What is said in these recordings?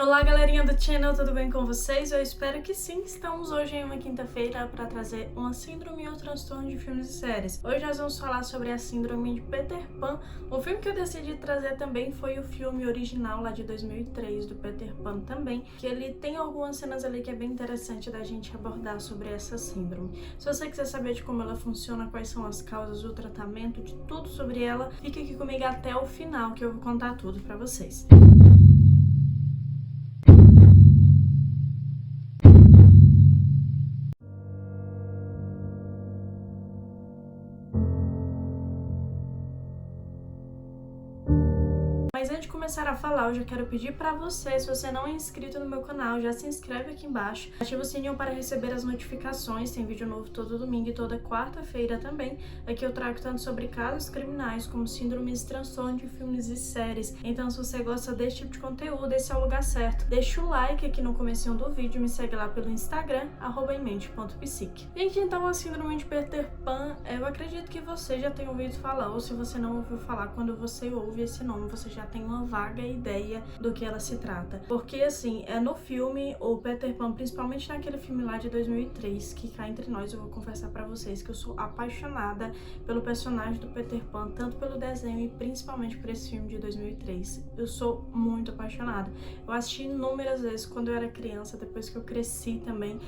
Olá, galerinha do channel, tudo bem com vocês? Eu espero que sim. Estamos hoje em uma quinta-feira para trazer uma síndrome ou transtorno de filmes e séries. Hoje nós vamos falar sobre a síndrome de Peter Pan. O filme que eu decidi trazer também foi o filme original lá de 2003 do Peter Pan também, que ele tem algumas cenas ali que é bem interessante da gente abordar sobre essa síndrome. Se você quiser saber de como ela funciona, quais são as causas, o tratamento, de tudo sobre ela, fique aqui comigo até o final que eu vou contar tudo para vocês. Mas antes de começar a falar, eu já quero pedir pra você, se você não é inscrito no meu canal, já se inscreve aqui embaixo, ativa o sininho para receber as notificações, tem vídeo novo todo domingo e toda quarta-feira também. Aqui eu trago tanto sobre casos criminais, como síndromes e transtornos de filmes e séries. Então se você gosta desse tipo de conteúdo, esse é o lugar certo. Deixa o like aqui no comecinho do vídeo, me segue lá pelo Instagram, @emente.psique. Gente, então a síndrome de Peter Pan, eu acredito que você já tenha ouvido falar, ou se você não ouviu falar, quando você ouve esse nome, você já tem uma vaga ideia do que ela se trata. Porque assim, no filme, o Peter Pan, principalmente naquele filme lá de 2003, que cá entre nós eu vou confessar pra vocês que eu sou apaixonada pelo personagem do Peter Pan, tanto pelo desenho e principalmente por esse filme de 2003. Eu sou muito apaixonada. Eu assisti inúmeras vezes quando eu era criança, depois que eu cresci também.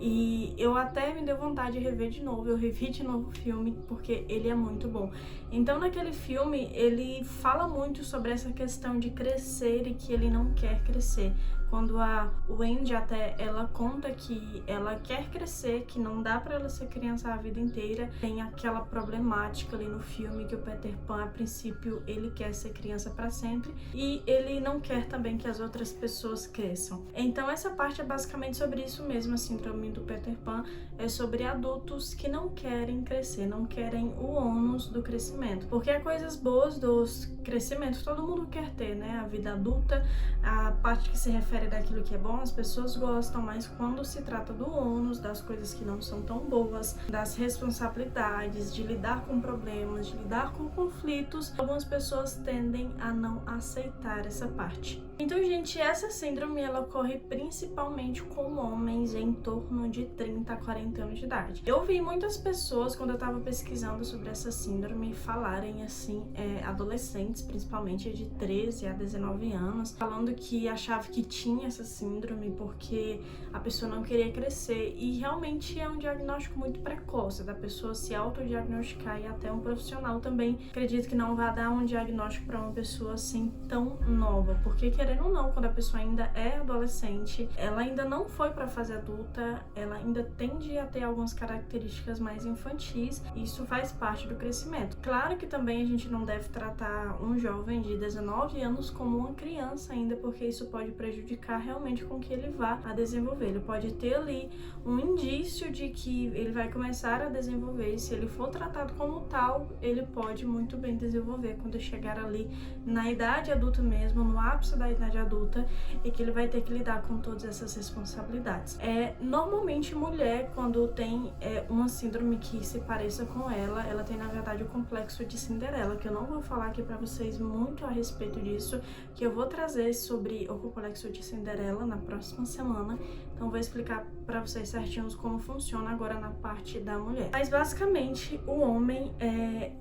E eu até me deu vontade de rever de novo, eu revi de novo o filme, porque ele é muito bom. Então naquele filme, ele fala muito sobre essa questão de crescer e que ele não quer crescer. Quando a Wendy até, ela conta que ela quer crescer, que não dá pra ela ser criança a vida inteira. Tem aquela problemática ali no filme que o Peter Pan, a princípio, ele quer ser criança pra sempre e ele não quer também que as outras pessoas cresçam. Então essa parte é basicamente sobre isso mesmo, a síndrome do Peter Pan é sobre adultos que não querem crescer, não querem o ônus do crescimento. Porque há coisas boas dos crescimentos, todo mundo quer ter, né? A vida adulta, a parte que se refere daquilo que é bom, as pessoas gostam, mas quando se trata do ônus, das coisas que não são tão boas, das responsabilidades, de lidar com problemas, de lidar com conflitos, algumas pessoas tendem a não aceitar essa parte. Então, gente, essa síndrome ela ocorre principalmente com homens em torno de 30 a 40 anos de idade. Eu vi muitas pessoas, quando eu tava pesquisando sobre essa síndrome, falarem assim, adolescentes, principalmente de 13 a 19 anos, falando que achava que tinha essa síndrome porque a pessoa não queria crescer. E realmente é um diagnóstico muito precoce, da pessoa se autodiagnosticar, e até um profissional também acredito que não vai dar um diagnóstico para uma pessoa assim tão nova, porque querendo ou não, quando a pessoa ainda é adolescente, ela ainda não foi para a fase adulta, ela ainda tende a ter algumas características mais infantis, e isso faz parte do crescimento. Claro que também a gente não deve tratar um jovem de 19 anos como uma criança ainda, porque isso pode prejudicar realmente com que ele vá a desenvolver. Ele pode ter ali um indício de que ele vai começar a desenvolver, e se ele for tratado como tal, ele pode muito bem desenvolver quando chegar ali na idade adulta mesmo, no ápice da idade adulta, e que ele vai ter que lidar com todas essas responsabilidades. Normalmente mulher, quando tem uma síndrome que se pareça com ela tem na verdade o complexo de Cinderela, que eu não vou falar aqui pra vocês muito a respeito disso, que eu vou trazer sobre o complexo de Cinderela na próxima semana, então vou explicar pra vocês certinhos como funciona agora na parte da mulher. Mas basicamente o homem,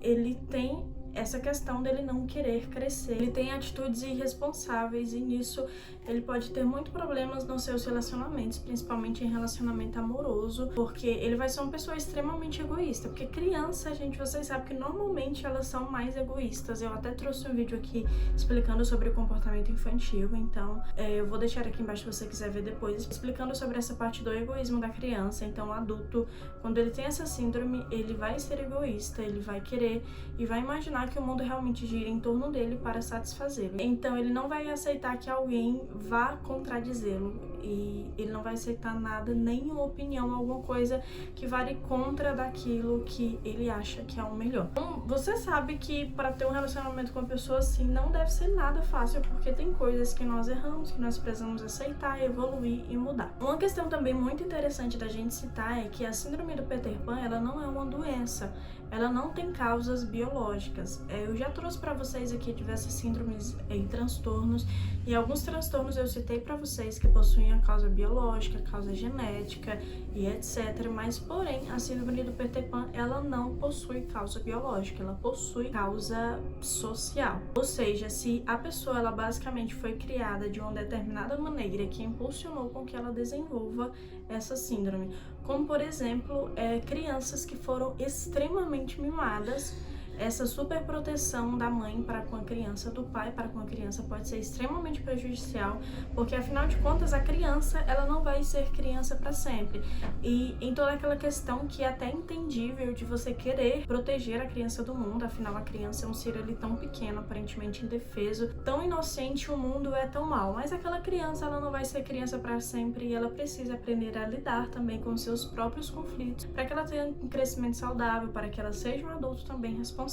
ele tem essa questão dele não querer crescer, ele tem atitudes irresponsáveis, e nisso ele pode ter muitos problemas nos seus relacionamentos, principalmente em relacionamento amoroso, porque ele vai ser uma pessoa extremamente egoísta, porque criança, gente, vocês sabem que normalmente elas são mais egoístas. Eu até trouxe um vídeo aqui explicando sobre o comportamento infantil, então eu vou deixar aqui embaixo se você quiser ver depois, explicando sobre essa parte do egoísmo da criança. Então o adulto, quando ele tem essa síndrome, ele vai ser egoísta, ele vai querer e vai imaginar que o mundo realmente gira em torno dele para satisfazê-lo. Então ele não vai aceitar que alguém vá contradizê-lo, e ele não vai aceitar nada, nenhuma opinião, alguma coisa que vale contra daquilo que ele acha que é o melhor. Então, você sabe que para ter um relacionamento com uma pessoa assim não deve ser nada fácil, porque tem coisas que nós erramos, que nós precisamos aceitar, evoluir e mudar. Uma questão também muito interessante da gente citar é que a síndrome do Peter Pan, ela não é uma doença, ela não tem causas biológicas, crianças. Eu já trouxe para vocês aqui diversas síndromes e transtornos, e alguns transtornos eu citei para vocês que possuem a causa biológica, a causa genética e etc. Mas, porém, a síndrome do Peter Pan, ela não possui causa biológica, ela possui causa social. Ou seja, se a pessoa, ela basicamente foi criada de uma determinada maneira que impulsionou com que ela desenvolva essa síndrome. Como, por exemplo, crianças que foram extremamente mimadas. Essa superproteção da mãe para com a criança, do pai para com a criança, pode ser extremamente prejudicial, porque afinal de contas a criança, ela não vai ser criança para sempre. E em toda aquela questão que é até entendível de você querer proteger a criança do mundo, afinal a criança é um ser ali tão pequeno, aparentemente indefeso, tão inocente, o mundo é tão mau. Mas aquela criança, ela não vai ser criança para sempre e ela precisa aprender a lidar também com seus próprios conflitos, para que ela tenha um crescimento saudável, para que ela seja um adulto também responsável.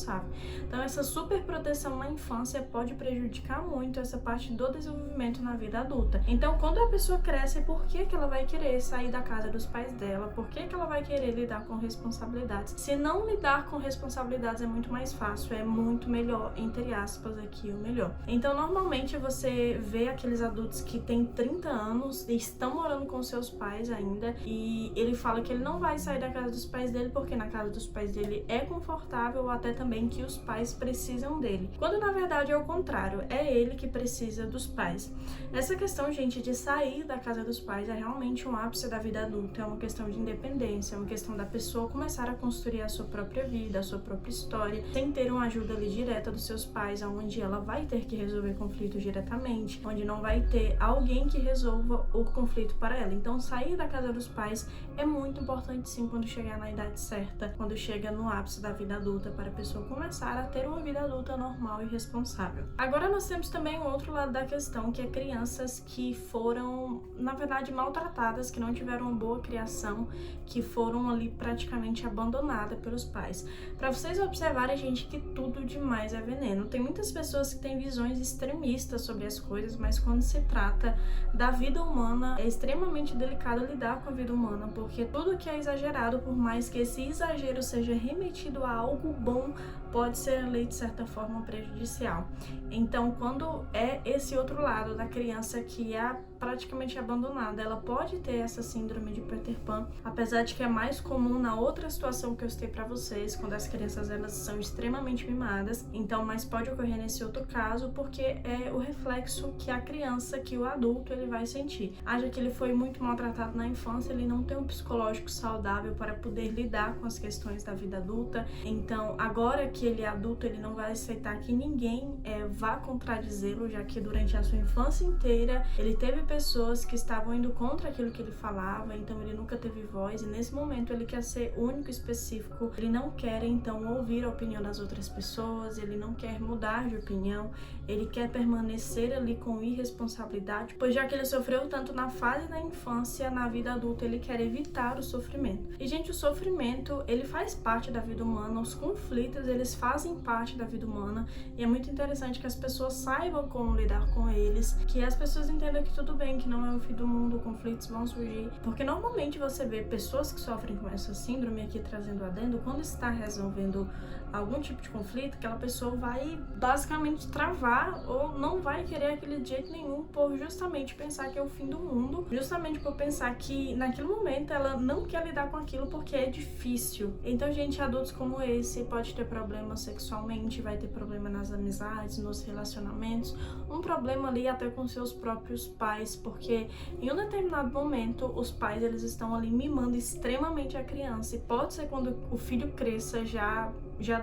Então essa super proteção na infância pode prejudicar muito essa parte do desenvolvimento na vida adulta. Então quando a pessoa cresce, por que ela vai querer sair da casa dos pais dela? Por que ela vai querer lidar com responsabilidades? Se não lidar com responsabilidades é muito mais fácil, é muito melhor, entre aspas aqui, o melhor. Então normalmente você vê aqueles adultos que têm 30 anos e estão morando com seus pais ainda, e ele fala que ele não vai sair da casa dos pais dele porque na casa dos pais dele é confortável, ou até também que os pais precisam dele, quando na verdade é o contrário, é ele que precisa dos pais. Essa questão, gente, de sair da casa dos pais é realmente um ápice da vida adulta, é uma questão de independência, é uma questão da pessoa começar a construir a sua própria vida, a sua própria história, sem ter uma ajuda ali direta dos seus pais, onde ela vai ter que resolver conflitos diretamente, onde não vai ter alguém que resolva o conflito para ela. Então sair da casa dos pais é muito importante sim quando chegar na idade certa, quando chega no ápice da vida adulta, para a pessoa começar a ter uma vida adulta normal e responsável. Agora nós temos também um outro lado da questão, que é crianças que foram, na verdade, maltratadas, que não tiveram uma boa criação, que foram ali praticamente abandonadas pelos pais. Para vocês observarem, gente, que tudo demais é veneno. Tem muitas pessoas que têm visões extremistas sobre as coisas, mas quando se trata da vida humana, é extremamente delicado lidar com a vida humana, porque tudo que é exagerado, por mais que esse exagero seja remetido a algo bom, pode ser ali de certa forma prejudicial. Então, quando é esse outro lado da criança que é praticamente abandonada, ela pode ter essa síndrome de Peter Pan, apesar de que é mais comum na outra situação que eu citei para vocês, quando as crianças elas são extremamente mimadas. Então, mas pode ocorrer nesse outro caso, porque é o reflexo que a criança, que o adulto, ele vai sentir. Haja que ele foi muito maltratado na infância, ele não tem um psicológico saudável para poder lidar com as questões da vida adulta. Então, agora que ele é adulto, ele não vai aceitar que ninguém vá contradizê-lo, já que durante a sua infância inteira ele teve pessoas que estavam indo contra aquilo que ele falava, então ele nunca teve voz, e nesse momento ele quer ser único, específico, ele não quer então ouvir a opinião das outras pessoas, ele não quer mudar de opinião, ele quer permanecer ali com irresponsabilidade, pois já que ele sofreu tanto na fase da infância, na vida adulta ele quer evitar o sofrimento. E gente, o sofrimento, ele faz parte da vida humana, os conflitos, eles fazem parte da vida humana, e é muito interessante que as pessoas saibam como lidar com eles, que as pessoas entendam que tudo bem, que não é o fim do mundo, conflitos vão surgir, porque normalmente você vê pessoas que sofrem com essa síndrome, aqui trazendo adendo, quando está resolvendo algum tipo de conflito, aquela pessoa vai basicamente travar ou não vai querer aquele de jeito nenhum, por justamente pensar que é o fim do mundo, justamente por pensar que naquele momento ela não quer lidar com aquilo porque é difícil. Então, gente, adultos como esse pode ter problema sexualmente, vai ter problema nas amizades, nos relacionamentos, um problema ali até com seus próprios pais, porque em um determinado momento os pais eles estão ali mimando extremamente a criança, e pode ser quando o filho cresça já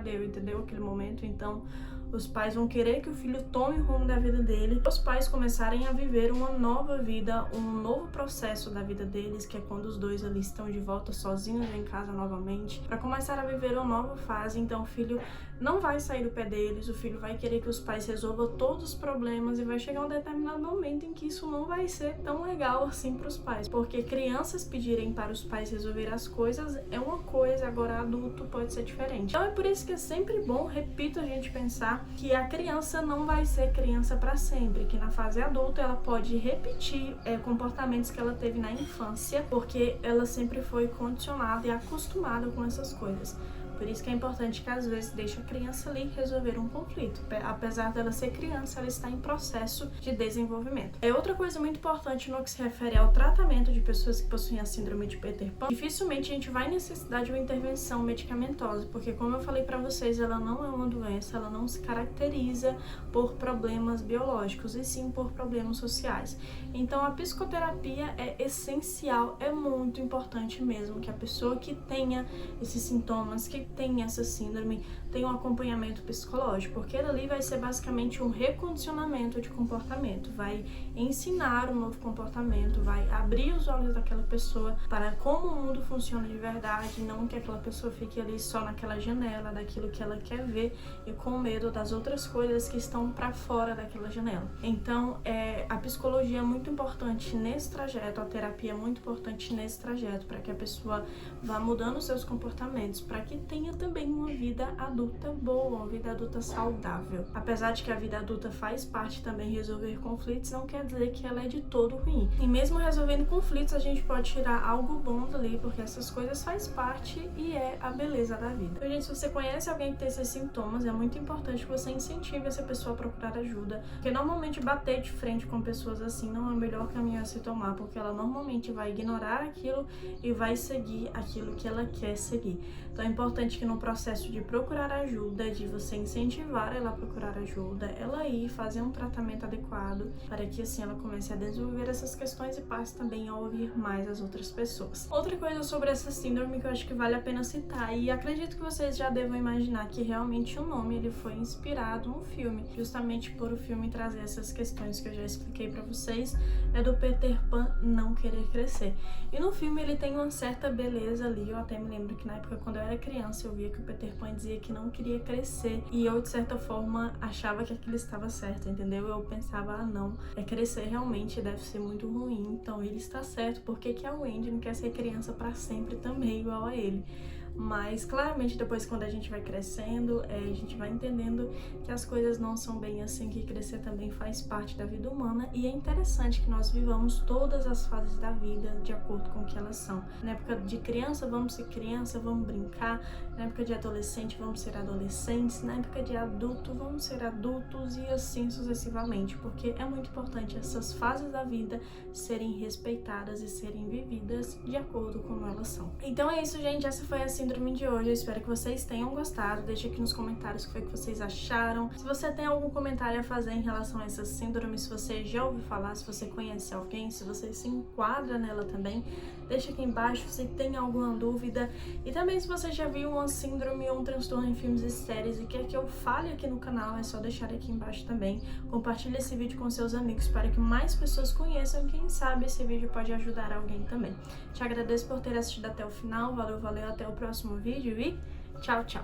deu, entendeu? Aquele momento, então os pais vão querer que o filho tome o rumo da vida dele, os pais começarem a viver uma nova vida, um novo processo da vida deles, que é quando os dois ali estão de volta sozinhos em casa novamente, para começar a viver uma nova fase. Então o filho não vai sair do pé deles, o filho vai querer que os pais resolvam todos os problemas, e vai chegar um determinado momento em que isso não vai ser tão legal assim para os pais, porque crianças pedirem para os pais resolver as coisas é uma coisa, agora adulto pode ser diferente. Então é por isso que é sempre bom, repito, a gente pensar que a criança não vai ser criança para sempre, que na fase adulta ela pode repetir comportamentos que ela teve na infância, porque ela sempre foi condicionada e acostumada com essas coisas. Por isso que é importante que às vezes deixe a criança ali resolver um conflito. Apesar dela ser criança, ela está em processo de desenvolvimento. Outra coisa muito importante no que se refere ao tratamento de pessoas que possuem a síndrome de Peter Pan, dificilmente a gente vai necessitar de uma intervenção medicamentosa, porque como eu falei para vocês, ela não é uma doença, ela não se caracteriza por problemas biológicos, e sim por problemas sociais. Então a psicoterapia é essencial, é muito importante mesmo que a pessoa que tenha esses sintomas, que tenha essa síndrome, tenha um acompanhamento psicológico, porque ali vai ser basicamente um recondicionamento de comportamento, vai ensinar um novo comportamento, vai abrir os olhos daquela pessoa para como o mundo funciona de verdade, não que aquela pessoa fique ali só naquela janela daquilo que ela quer ver e com medo das outras coisas que estão para fora daquela janela. Então, a psicologia é muito importante nesse trajeto, a terapia é muito importante nesse trajeto, para que a pessoa vá mudando seus comportamentos, para que tenha também uma vida adulta boa, uma vida adulta saudável. Apesar de que a vida adulta faz parte também resolver conflitos, não quer dizer que ela é de todo ruim. E mesmo resolvendo conflitos, a gente pode tirar algo bom dali, porque essas coisas faz parte e é a beleza da vida. Então, gente, se você conhece alguém que tem esses sintomas, é muito importante que você incentive essa pessoa a procurar ajuda, porque normalmente bater de frente com pessoas assim não é o melhor caminho a se tomar, porque ela normalmente vai ignorar aquilo e vai seguir aquilo que ela quer seguir. Então é importante que no processo de procurar ajuda, de você incentivar ela a procurar ajuda, ela ir fazer um tratamento adequado, para que assim ela comece a desenvolver essas questões e passe também a ouvir mais as outras pessoas. Outra coisa sobre essa síndrome que eu acho que vale a pena citar, e acredito que vocês já devam imaginar que realmente o nome ele foi inspirado no filme, justamente por o filme trazer essas questões que eu já expliquei pra vocês, é do Peter Pan não querer crescer. E no filme ele tem uma certa beleza ali, eu até me lembro que na época quando eu era criança eu via que o Peter Pan dizia que não queria crescer, e eu de certa forma achava que aquilo estava certo, entendeu? Eu pensava, não, crescer realmente deve ser muito ruim, então ele está certo, por que a Wendy não quer ser criança pra sempre também igual a ele? Mas claramente depois quando a gente vai crescendo, a gente vai entendendo que as coisas não são bem assim, que crescer também faz parte da vida humana, e é interessante que nós vivamos todas as fases da vida de acordo com o que elas são. Na época de criança, vamos ser criança, vamos brincar. Na época de adolescente, vamos ser adolescentes. Na época de adulto, vamos ser adultos, e assim sucessivamente, porque é muito importante essas fases da vida serem respeitadas e serem vividas de acordo com como elas são. Então é isso, gente, essa foi a síndrome de hoje, eu espero que vocês tenham gostado. Deixa aqui nos comentários o que foi que vocês acharam. Se você tem algum comentário a fazer em relação a essa síndrome, se você já ouviu falar, se você conhece alguém, se você se enquadra nela também, deixa aqui embaixo se tem alguma dúvida. E também se você já viu uma síndrome ou um transtorno em filmes e séries e quer que eu fale aqui no canal, é só deixar aqui embaixo também. Compartilhe esse vídeo com seus amigos para que mais pessoas conheçam, quem sabe esse vídeo pode ajudar alguém também. Te agradeço por ter assistido até o final, valeu, até o próximo vídeo e tchau, tchau!